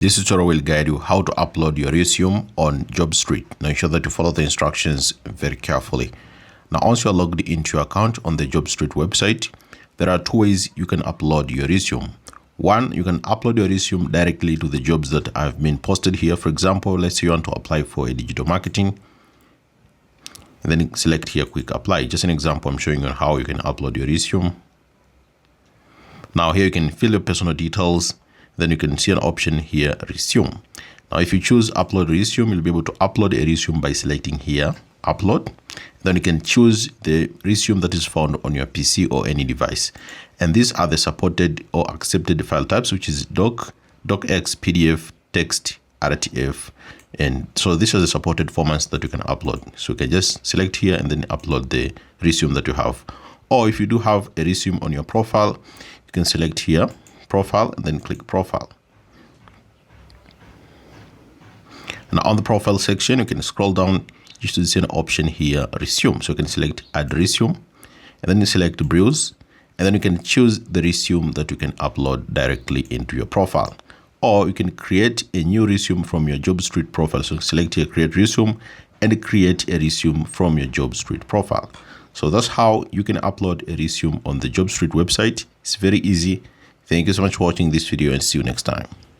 This tutorial will guide you how to upload your resume on Jobstreet. Now ensure that you follow the instructions very carefully. Now once you are logged into your account on the Jobstreet website, there are two ways you can upload your resume. One, you can upload your resume directly to the jobs that have been posted here. For example, let's say you want to apply for a digital marketing, and then select here quick apply. Just an example, I'm showing you how you can upload your resume. Now here you can fill your personal details. Then you can see an option here, resume. Now if you choose upload resume, you'll be able to upload a resume by selecting here upload. Then you can choose the resume that is found on your PC or any device, and these are the supported or accepted file types, which is doc, docx, pdf, text, rtf. And so these are the supported formats that you can upload. So you can just select here and then upload the resume that you have. Or if you do have a resume on your profile, you can select here profile and then click profile. And on the profile section, you can scroll down just to see an option here, resume. So you can select add resume, and then you select browse, and then you can choose the resume that you can upload directly into your profile. Or you can create a new resume from your Jobstreet profile. So select here create resume and create a resume from your Jobstreet profile. So that's how you can upload a resume on the Jobstreet website. It's very easy. Thank you so much for watching this video, and see you next time.